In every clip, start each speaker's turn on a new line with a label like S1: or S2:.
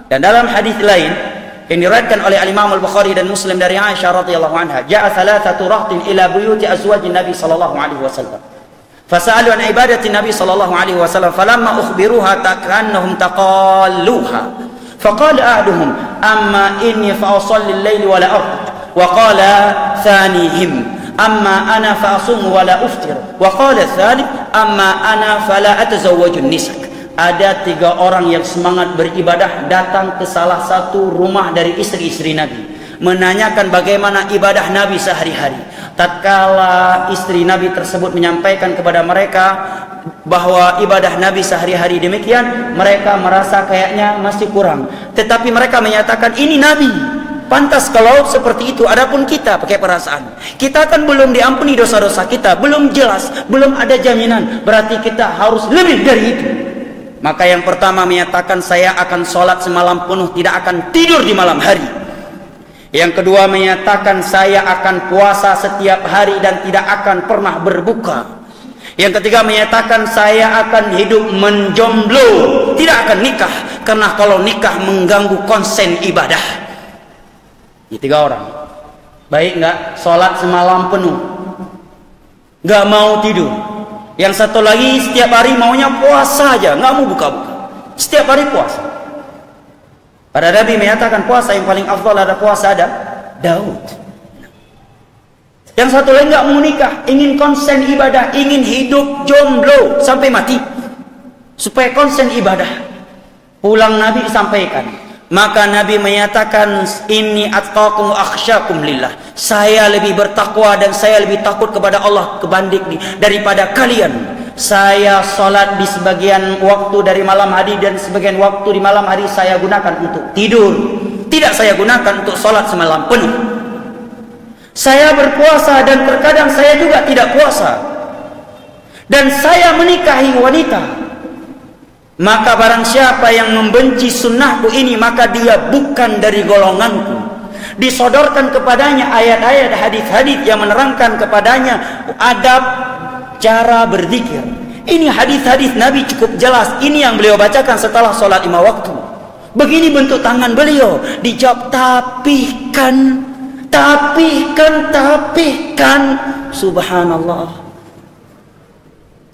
S1: Dan dalam hadis lain yang diriwayatkan oleh Imam Al-Bukhari dan Muslim dari Aisyah radhiyallahu anha, ja'a thalathatu rahtin ila buyuti azwajin Nabi sallallahu alaihi wasallam. Fasa'alu an ibadati Nabi sallallahu alaihi wasallam, falamma ukhbiruha takannahum taqalluha. Faqala ahaduhum, amma inni fa usalli al-laili wa la arqud. Wa qala thanihim, amma ana fa asumu wa la uftir. Wa qala thalith, amma ana fala atazawwaju an-nisa. Ada 3 orang yang semangat beribadah datang ke salah satu rumah dari istri-istri Nabi, menanyakan bagaimana ibadah Nabi sehari-hari. Tatkala istri Nabi tersebut menyampaikan kepada mereka bahwa ibadah Nabi sehari-hari demikian, mereka merasa kayaknya masih kurang. Tetapi mereka menyatakan, ini Nabi, pantas kalau seperti itu. Adapun kita pakai perasaan, kita kan belum diampuni dosa-dosa kita, belum jelas, belum ada jaminan, berarti kita harus lebih dari itu. Maka yang pertama menyatakan, saya akan sholat semalam penuh, tidak akan tidur di malam hari. Yang kedua menyatakan, saya akan puasa setiap hari dan tidak akan pernah berbuka. Yang ketiga menyatakan, saya akan hidup menjomblo, tidak akan nikah, karena kalau nikah mengganggu konsen ibadah. Ini 3 orang. Baik nggak? Sholat semalam penuh, nggak mau tidur. Yang satu lagi setiap hari maunya puasa aja, nggak mau buka-buka. Setiap hari puasa. Pada Nabi menyatakan puasa yang paling afdal ada puasa ada Daud. Yang satu lagi nggak mau nikah, ingin konsen ibadah, ingin hidup jomblo sampai mati, supaya konsen ibadah. Pulang Nabi disampaikan. Maka Nabi menyatakan, inni atqakum akhsyakum lillah. Saya lebih bertakwa dan saya lebih takut kepada Allah daripada kalian. Saya sholat di sebagian waktu dari malam hari dan sebagian waktu di malam hari saya gunakan untuk tidur. Tidak saya gunakan untuk sholat semalam penuh. Saya berpuasa dan terkadang saya juga tidak puasa. Dan saya menikahi wanita. Maka barang siapa yang membenci sunnahku ini, maka dia bukan dari golonganku. Disodorkan kepadanya ayat-ayat hadis-hadis yang menerangkan kepadanya adab cara berzikir. Ini hadis-hadis Nabi cukup jelas. Ini yang beliau bacakan setelah sholat 5 waktu. Begini bentuk tangan beliau. Dijawab, tapi kan. Subhanallah.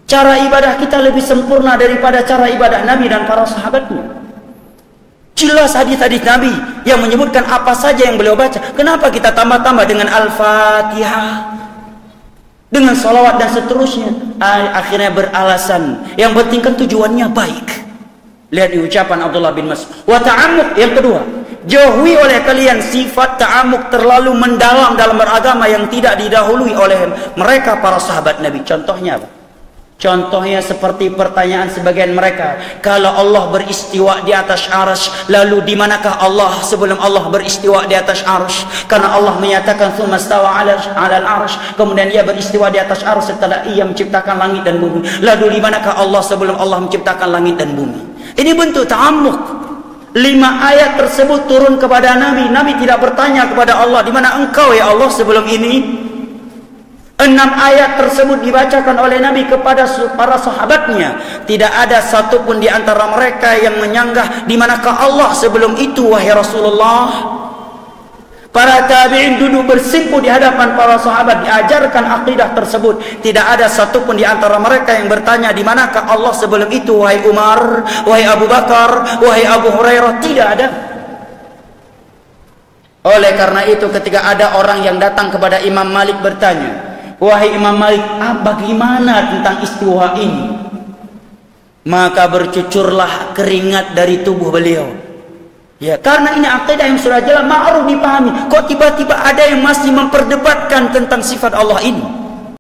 S1: Cara ibadah kita lebih sempurna daripada cara ibadah Nabi dan para sahabatnya. Jelas hadis-hadis Nabi yang menyebutkan apa saja yang beliau baca. Kenapa kita tambah-tambah dengan Al-Fatihah, dengan salawat dan seterusnya? Akhirnya beralasan, yang penting kan tujuannya baik. Lihat di ucapan Abdullah bin Mas'ud. Wa ta'amuk, yang kedua, jauhi oleh kalian sifat ta'amuk terlalu mendalam dalam beragama yang tidak didahului oleh mereka para sahabat Nabi. Contohnya apa? Contohnya seperti pertanyaan sebagian mereka, kalau Allah beristiwa di atas arsy, lalu di manakah Allah sebelum Allah beristiwa di atas arsy? Karena Allah menyatakan tsumma stawa 'alal arsy, kemudian dia beristiwa di atas arsy setelah ia menciptakan langit dan bumi. Lalu di manakah Allah sebelum Allah menciptakan langit dan bumi? Ini bentuk ta'amuk. 5 ayat tersebut turun kepada Nabi. Nabi tidak bertanya kepada Allah, di mana engkau ya Allah sebelum ini? 6 ayat tersebut dibacakan oleh Nabi kepada para sahabatnya. Tidak ada satupun di antara mereka yang menyanggah di manakah Allah sebelum itu, wahai Rasulullah. Para tabi'in duduk bersimpuh di hadapan para sahabat, diajarkan akidah tersebut. Tidak ada satupun di antara mereka yang bertanya, di manakah Allah sebelum itu, wahai Umar, wahai Abu Bakar, wahai Abu Hurairah. Tidak ada. Oleh karena itu ketika ada orang yang datang kepada Imam Malik bertanya, wahai Imam Malik, bagaimana tentang istiwa ini? Maka bercucurlah keringat dari tubuh beliau. Ya, karena ini akidah yang sudah jelas, ma'ruf dipahami. Kok tiba-tiba ada yang masih memperdebatkan tentang sifat Allah ini?